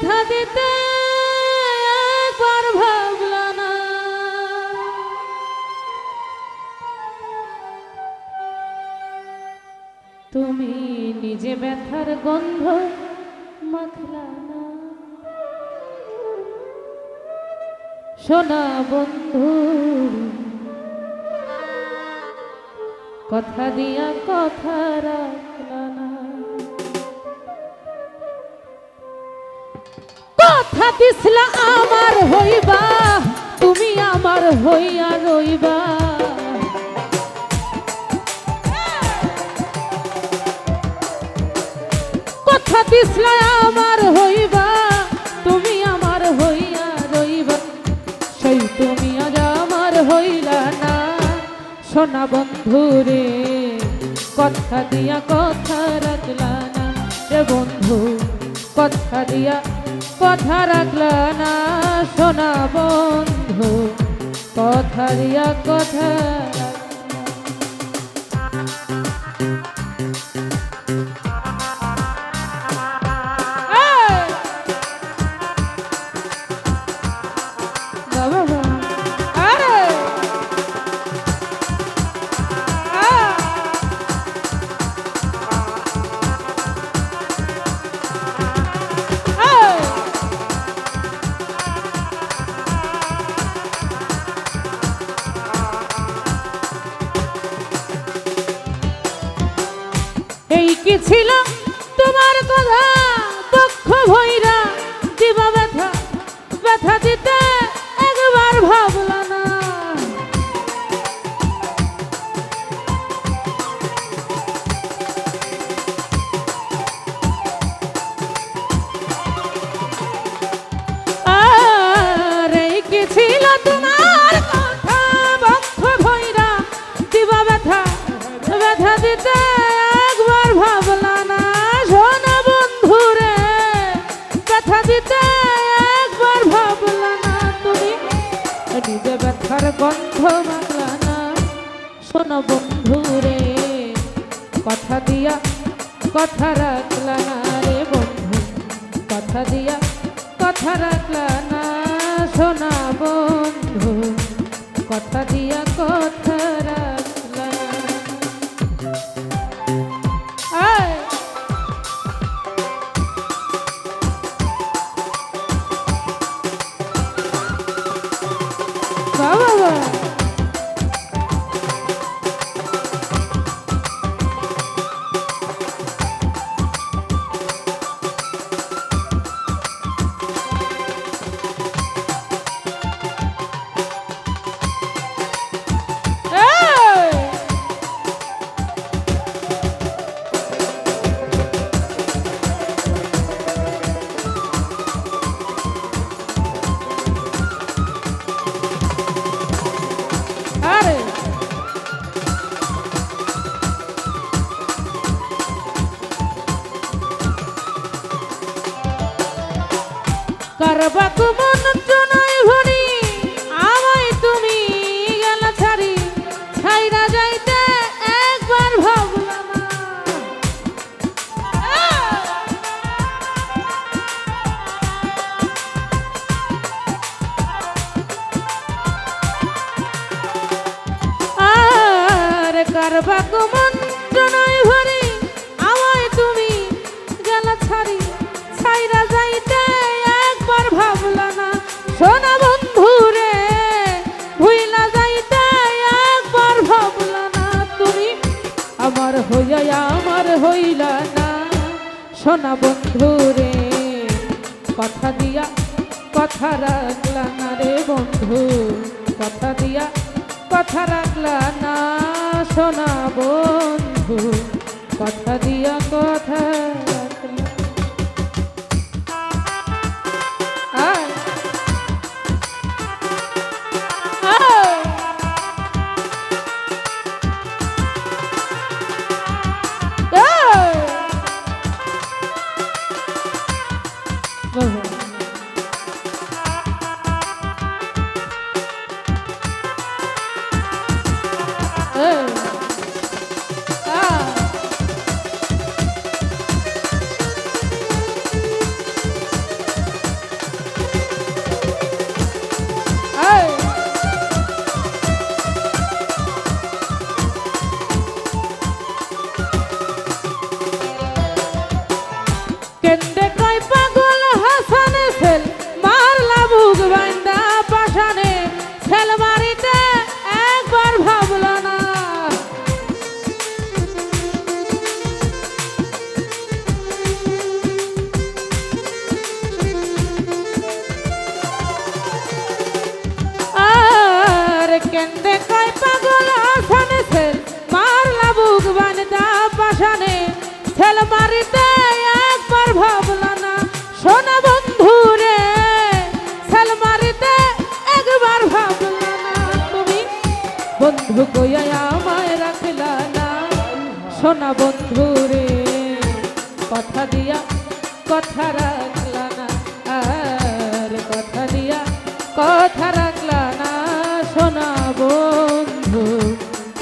ব্যথা দিতে একবার ভাবলা না, তুমি নিজে ব্যথার গন্ধ মাখলা না। সোনা বন্ধু কথা দিয়া কথা রাখলা না। কথা দিছলা আমার হইবা, তুমি আমার হইয়া রইবা। কথা দিছলা আমার হইবা, তুমি আমার হইয়া রইবা। সেই তুমি আজ আমার হইলা না। সোনা বন্ধু রে কথা দিয়া কথা রাখলা না রে বন্ধু, কথা দিয়া কথা রাখলা না। সোনা বন্ধু কথা দিয়া কথা এই কি ছিল তোমার কথা পক্ষ ভৈরা দিবা ব্যথা, ব্যথা দিতে একবার ভাবলা না। আর এই কি ছিল তোমার কথা পক্ষ ভৈরা দিবা ব্যথা, ব্যথা দিতে ভাবলা না। সোনা বন্ধু রে ব্যথা দিতে একবার ভাবলা না, তুমি নিজে ব্যথার গন্ধ মাখলা না। সোনা বন্ধু রে কথা দিয়া কথা রাখলা না রে বন্ধু, কথা দিয়া কথা রাখলা না। সোনা বন্ধু কথা দিয়া কথা রাখলা না। কারবাকু মন জনাই ভরি আমায় তুমি গেলা ছাড়ি, ছাইরা যাইতে একবার ভাবলা না। আর কারবাকু মন জনাই ভরি আমায় তুমি গেলা ছাড়ি, ছাইরা যাইতে ভাবলা না। সোনা বন্ধু রে ভুইলা যাইতে একবার ভাবলা না, তুমি আমার হইয়া আমার হইলা না। সোনা বন্ধু রে কথা দিয়া কথা রাখলা না রে বন্ধু, কথা দিয়া কথা রাখলা না। সোনা বন্ধু কথা দিয়া কথা রাখলা। মারিতে একবার ভাবলা না সোনা বন্ধু রে, সেল মারিতে একবার ভাবলা না তুমি, বন্ধু কইয়া আমায় রাখলা না সোনা বন্ধু রে, কথা দিয়া কথা রাখলা না, আর কথা দিয়া কথা রাখলা না সোনা বন্ধু,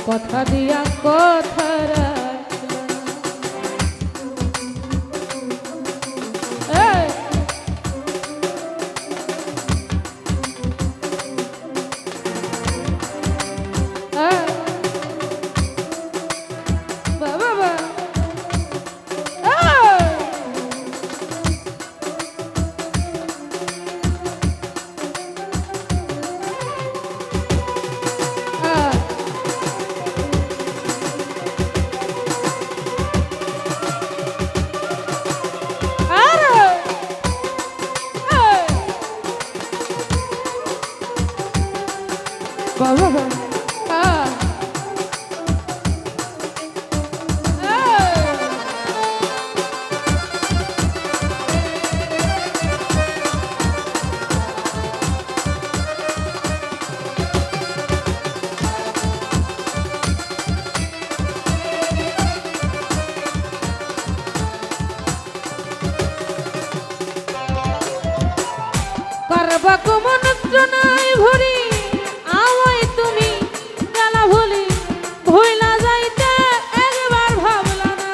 কথা দিয়া কথা রাখলা না। এই! এই! বাবা বা! এই! বাবা বা! করবা কমন নাই ভরি আমায় তুমি গালা ভুলি ভুইলা যাইতে একবার ভাবলা না,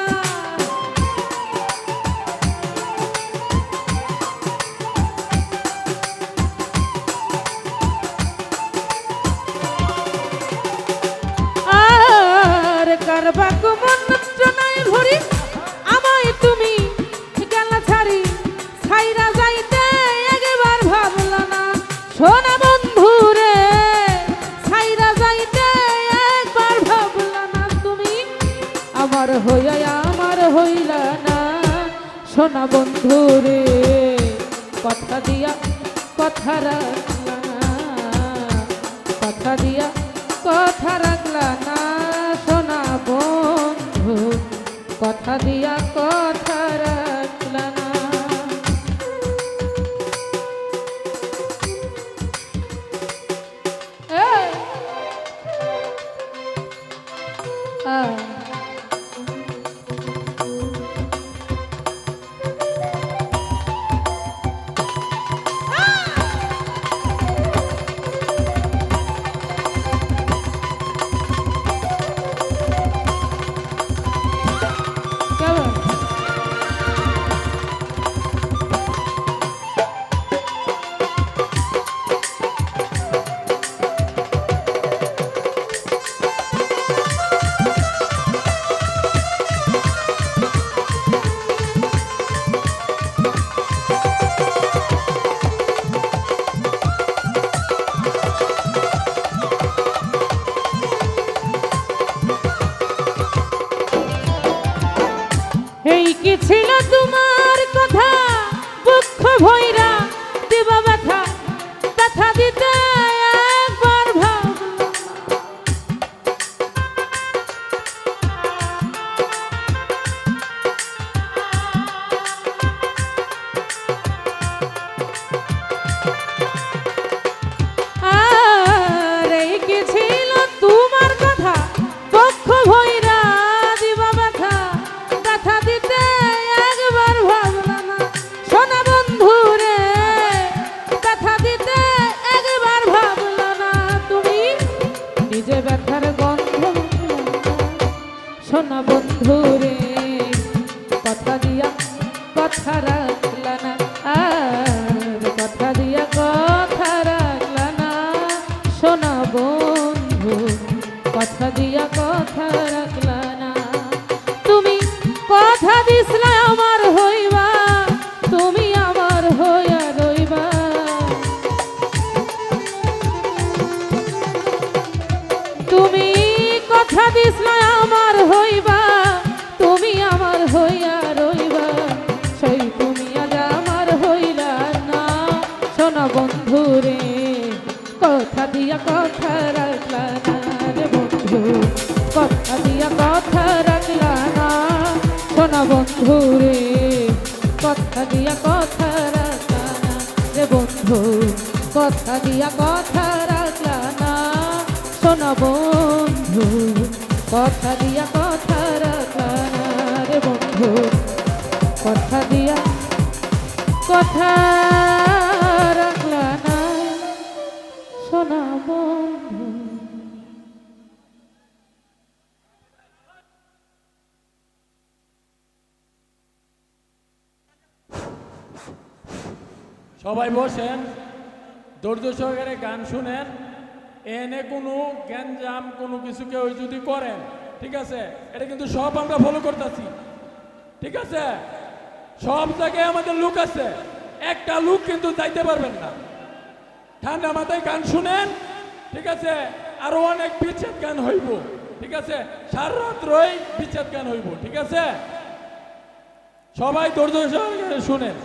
আর করবা কমন নাই ভরি আমায় তুমি গালা ছাড়ি ছাইরা যাইতে একবার ভাবলা না সোনা বন্ধু রে, ছাইরা যাইতে একবার ভাবলা না তুমি, আমার হইয়া আমার হইলা না সোনা বন্ধু রে, কথা দিয়া কথা রাখলা না, কথা দিয়া কথা রাখলা না সোনা বন্ধু, কথা দিয়া কথা রাখলা না। এই! কেমন? এই কি ছিল তোমার কথা দুঃখ ভৈরা দিবা ব্যথা, ব্যথা দিতে একবার ভাবলা, আর এই কি ছিল তোমার কথা দুঃখ ভৈরা দিবা ব্যথা, ব্যথা দিতে একবার ভাবলা না সোনা বন্ধু রে, ব্যথা দিতে একবার ভাবলা না তুমি, নিজে ব্যথার গন্ধ সোনা বন্ধু রে, কথা দিয়া কথা রাখলা না, আর কথা দিয়া কথা রাখলা না সোনা বন্ধু, কথা দিয়া কথা রাখলা না, তুমি কথা দিসলা আমার হইবা, তুমি আমার হইয়া রইবা, তুমি কথা দিসলা আমার হইবা, তুমি আমার হইয়া রইবা, সেই তুমি আজ আমার হইলা না সোনা বন্ধু রে, কথা দিয়া কথা রাখলা না রে বন্ধু, কথা দিয়া কথা রাখলা না সোনা বন্ধু রে কথা দিয়া কথা রাখলা না রে বন্ধু কথা দিয়া কথা রাখলা না সোনা বন্ধু কথা দিয়া কথা রাখলা না রে বন্ধু কথা দিয়া কথা রাখলা না সোনা বন্ধু। সবাই বসেন, ধৈর্য সহকারে গান শুনেন। এনে কোনো গ্যাঞ্জাম কোনো কিছু কেউ যদি করেন, ঠিক আছে, এটা কিন্তু সব আমরা ফলো করতেছি, ঠিক আছে। সব জায়গায় আমাদের লোক আছে, একটা লোক কিন্তু যাইতে পারবেন না। ঠান্ডা মাথায় গান শুনেন, ঠিক আছে। আরো অনেক বিচ্ছেদ গান হইব, ঠিক আছে। সারা রাত্রই বিচ্ছেদ গান হইব, ঠিক আছে। সবাই ধৈর্য সহকারে শুনেন।